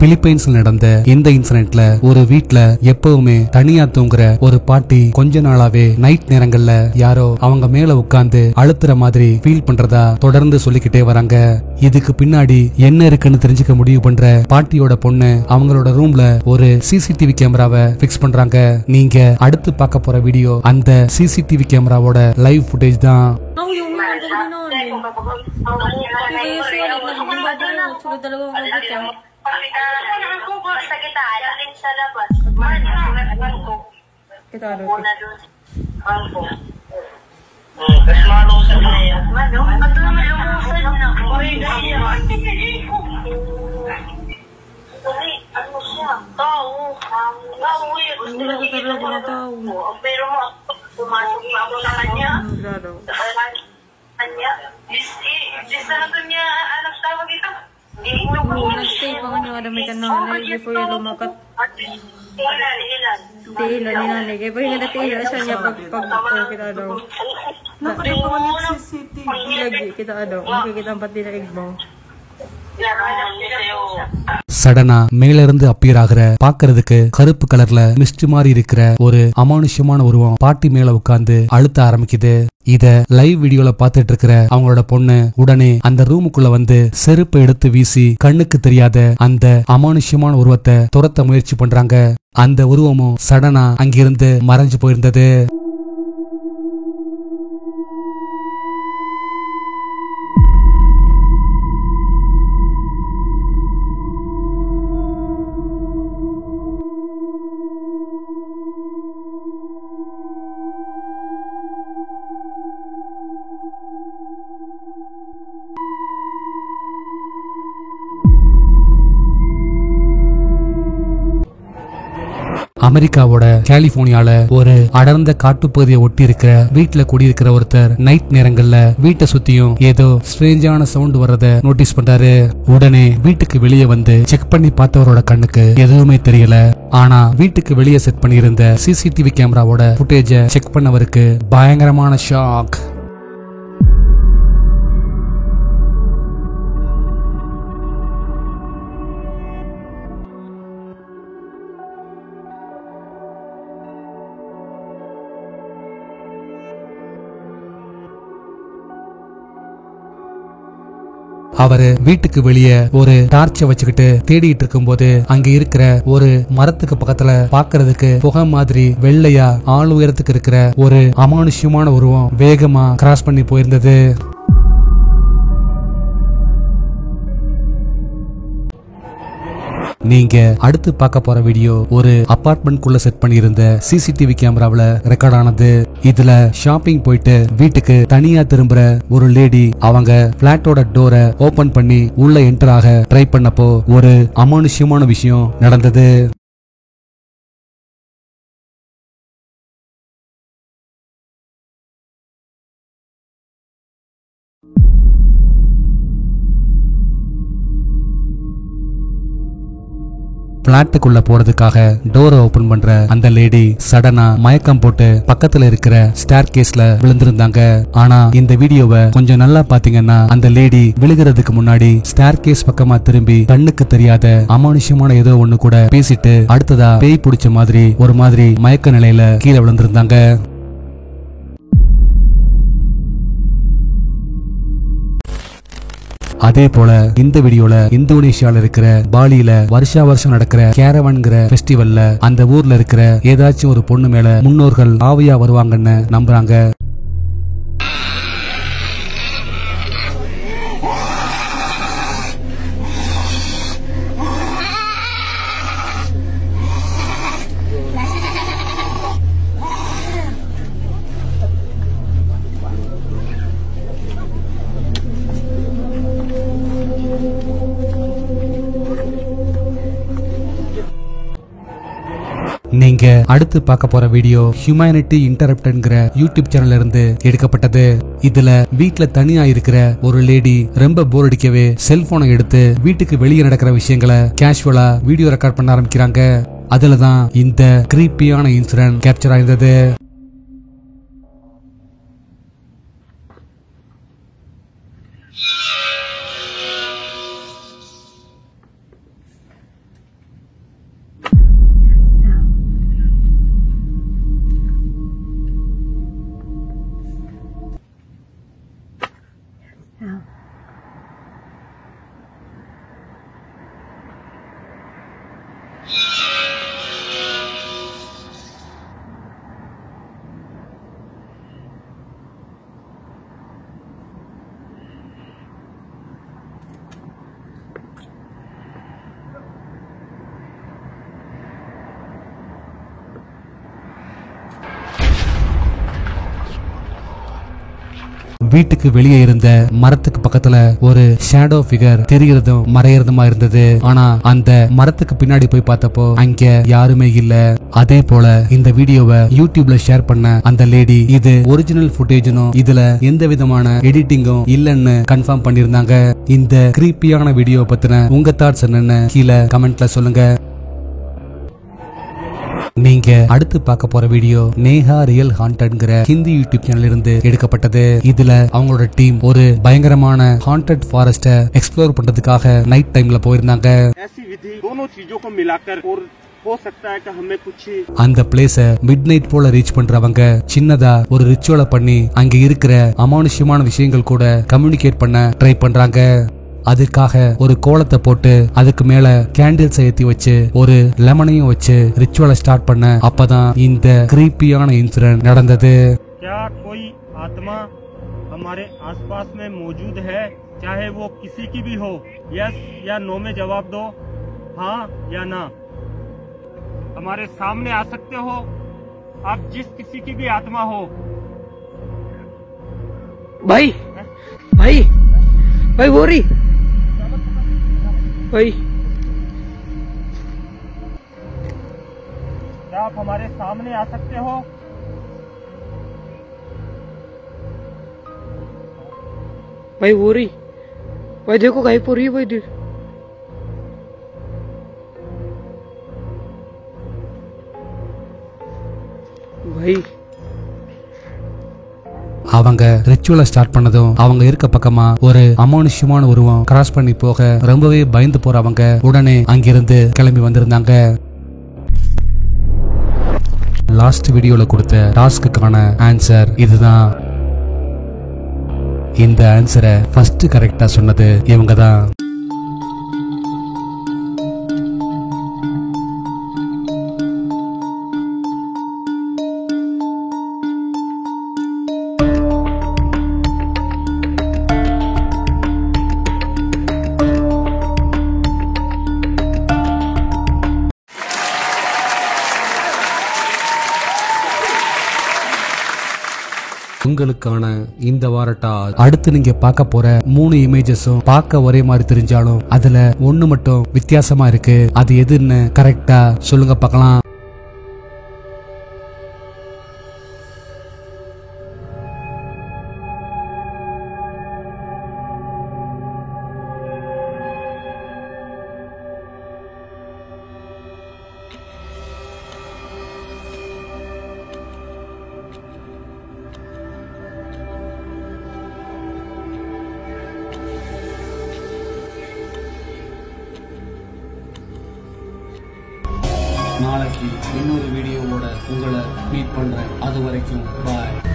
பிலிப்பைன்ஸ்ல நடந்த இந்த இன்சிடென்ட்ல ஒரு வீட்ல எப்பவுமே தனியா தூங்குற ஒரு பாட்டி கொஞ்ச நாளாவே நைட் நேரங்கள்ல யாரோ அவங்க மேல உட்கார்ந்து அழுத்துற மாதிரி ஃபீல் பண்றதா தொடர்ந்து சொல்லிக்கிட்டே வராங்க. இதுக்கு பின்னாடி என்ன இருக்குன்னு தெரிஞ்சுக்க முடிவு பண்ற பாட்டியோட பொண்ணு அவங்களோட ரூம்ல ஒரு சிசிடிவி கேமராவை பிக்ஸ் பண்றாங்க. நீங்க அடுத்து பார்க்க போற வீடியோ அந்த சிசிடிவி கேமராவோட லைவ் ஃபுட்டேஜ் தான். Kita ada po. Kasi malusan na yan. At naman lumusan na. Ano siya? Tao. Tao yun. Hindi na kita talaga na tao. Pero pumasok pa ako sa kanya. Grado. Kanya. Dis na natin niya anak tawag dito. Nag-stay pa kanya kada may kananay before yung lumakat. Ilan. Tila ni nanay. Kaya pa yung natila siya niya pag kita daw. Nakita pa man yung CCTV. Lagi kita daw. Makikita ang pati na igbo. சடனா மேல இருந்து appear ஆகிற பாக்குறதுக்கு கருப்பு கலர்ல mist மாதிரி இருக்கிற ஒரு அமானுஷ்யமான உருவம் பாட்டி மேல உட்கார்ந்து அழுத்த ஆரம்பிக்குது. இத லைவ் வீடியோல பாத்துட்டு இருக்கிற அவங்களோட பொண்ணு உடனே அந்த ரூமுக்குள்ள வந்து செருப்பை எடுத்து வீசி கண்ணுக்கு தெரியாத அந்த அமானுஷ்யமான உருவத்தை துரத்த முயற்சி பண்றாங்க. அந்த உருவமும் சடனா அங்கிருந்து மறைஞ்சு போயிருந்தது. அமெரிக்காவோட கலிபோர்னியால ஒரு அடர்ந்த காட்டுப்பகுதியை ஒட்டி இருக்கிற வீட்டுல குடியிருக்கிற ஒருத்தர் நைட் நேரங்கள்ல வீட்டை சுத்தியும் ஏதோ ஸ்ட்ரேஞ்சான சவுண்ட் வர்றத நோட்டீஸ் பண்றாரு. உடனே வீட்டுக்கு வெளியே வந்து செக் பண்ணி பார்த்தவரோட கண்ணுக்கு எதுவுமே தெரியல. ஆனா வீட்டுக்கு வெளியே செட் பண்ணியிருந்த சிசிடிவி கேமராவோட ஃபுட்டேஜ செக் பண்ணவருக்கு பயங்கரமான ஷாக். அவரு வீட்டுக்கு வெளியே ஒரு டார்ச்ச வச்சுக்கிட்டு தேடிட்டு இருக்கும் போது அங்க இருக்கிற ஒரு மரத்துக்கு பக்கத்துல பாக்குறதுக்கு புகை மாதிரி வெள்ளையா ஆள் உயரத்துக்கு இருக்கிற ஒரு அமானுஷ்யமான உருவம் வேகமா கிராஸ் பண்ணி போயிருந்தது. நீங்க அடுத்து பார்க்க போற வீடியோ ஒரு அபார்ட்மெண்ட் குள்ள செட் பண்ணியிருந்த சிசிடிவி கேமராவில ரெக்கார்ட் ஆனது. இதுல ஷாப்பிங் போயிட்டு வீட்டுக்கு தனியா திரும்புற ஒரு லேடி அவங்க பிளாட்டோட டோரை ஓபன் பண்ணி உள்ள என்டர் ஆக ட்ரை பண்ணப்போ ஒரு அமானுஷ்யமான விஷயம் நடந்தது. பிளாட்டுக்குள்ள போறதுக்காக டோரை ஓபன் பண்ற அந்த லேடி சடனா மயக்கம் போட்டு பக்கத்துல இருக்கிற ஸ்டேர் கேஸ்ல விழுந்திருந்தாங்க. ஆனா இந்த வீடியோவை கொஞ்சம் நல்லா பாத்தீங்கன்னா அந்த லேடி விழுகிறதுக்கு முன்னாடி ஸ்டேர் கேஸ் பக்கமா திரும்பி கண்ணுக்கு தெரியாத அமானுஷ்யமான ஏதோ ஒண்ணு கூட பேசிட்டு அடுத்ததா பேய் பிடிச்ச மாதிரி ஒரு மாதிரி மயக்க நிலையில கீழே விழுந்திருந்தாங்க. அதே போல இந்த வீடியோல இந்தோனேஷியால இருக்கிற பாலியில வருஷம் நடக்கிற கேரவான்ங்கிற ஃபெஸ்டிவல்ல அந்த ஊர்ல இருக்கிற ஏதாச்சும் ஒரு பொண்ணு மேல முன்னோர்கள் ஆவியா வருவாங்கன்னு நம்புறாங்க. நீங்க அடுத்து பார்க்க போற வீடியோ ஹியூமனிட்டி இன்டரப்ட்ங்கிற யூடியூப் சேனல்ல இருந்து எடுக்கப்பட்டது. இதுல வீட்ல தனியா இருக்கிற ஒரு லேடி ரொம்ப போர் அடிக்கவே செல்போனை எடுத்து வீட்டுக்கு வெளியே நடக்கிற விஷயங்களை கேஷுவலா வீடியோ ரெக்கார்ட் பண்ண ஆரம்பிக்கிறாங்க. அதுலதான் இந்த கிரீப்பியான இன்சிடென்ட் கேப்சர் ஆயிருந்தது. வீட்டுக்கு வெளியே இருந்த மரத்துக்கு பக்கத்துல ஒரு ஷேடோ ஃபிகர் தெரியறதும் மறையறதுமா இருந்தது. ஆனா அந்த மரத்துக்கு பின்னாடி போய் பார்த்தப்போ அங்க யாருமே இல்ல. அதே போல இந்த வீடியோவை யூடியூப்ல ஷேர் பண்ண அந்த லேடி இது ஒரிஜினல் ஃபுட்டேஜ்னும் இதுல எந்த விதமான எடிட்டிங்கும் இல்லன்னு கன்ஃபார்ம் பண்ணிருந்தாங்க. இந்த கிரீப்பியான வீடியோ பத்தின உங்க தாட்ஸ் என்னன்னு கீழே கமெண்ட்ல சொல்லுங்க. நீங்க அடுத்து பார்க்க போற வீடியோ நேஹா ரியல் ஹாண்டட்ங்கிற ஹிந்தி யூடியூப் சேனல் இருந்து எடுக்கப்பட்டது. இதுல அவங்களோட டீம் ஒரு பயங்கரமான ஹாண்டட் ஃபாரஸ்ட எக்ஸ்ப்ளோர் பண்றதுக்காக நைட் டைம்ல போயிருந்தாங்க. அந்த பிளேஸ மிட் நைட் போல ரீச் பண்றவங்க சின்னதா ஒரு ரிச்சுவலை பண்ணி அங்க இருக்கிற அமானுஷ்யமான விஷயங்கள் கூட கம்யூனிகேட் பண்ண ட்ரை பண்றாங்க. அதுக்காக ஒரு கோலத்தை போட்டு அதுக்கு மேல கேண்டில்ஸ் ஏத்தி வச்சு ஒரு லெமனையும் வச்சு ரிச்சுவலை ஸ்டார்ட் பண்ண அப்பதான் இந்த கிரீப்பியான இன்சிடென்ட் நடந்தது. क्या कोई आत्मा हमारे आसपास में मौजूद है, चाहे वो किसी की भी हो? यस या नो में जवाब दो, हाँ या ना। हमारे सामने आ सकते हो आप, जिस किसी की भी आत्मा हो। भाई भाई भाई वो रही भाई, क्या आप हमारे सामने आ सकते हो? भाई वो रही भाई, देखो गायब हो रही है भाई, देख भाई। அவங்க ரிச்சுவலை ஸ்டார்ட் பண்ணதும் அவங்க இருக்க பக்கமா ஒரு அமானுஷ்யமான உருவம் கிராஸ் பண்ணி போக ரொம்பவே பயந்து போறவங்க உடனே அங்கிருந்து கிளம்பி வந்திருந்தாங்க. லாஸ்ட் வீடியோல கொடுத்த டாஸ்க்குக்கான ஆன்சர் இதுதான். இந்த ஆன்சரை ஃபர்ஸ்ட் கரெக்டா சொன்னது இவங்க தான். உங்களுக்கான இந்த வாரட்டா அடுத்து நீங்க பார்க்க போற 3 இமேஜஸும் பார்க்க ஒரே மாதிரி தெரிஞ்சாலும் அதுல ஒண்ணு மட்டும் வித்தியாசமா இருக்கு. அது எதுன்னு கரெக்டா சொல்லுங்க பார்க்கலாம். நாளைக்கு இன்னொரு வீடியோவோட உங்களை மீட் பண்றேன். அது வரைக்கும் பாய்.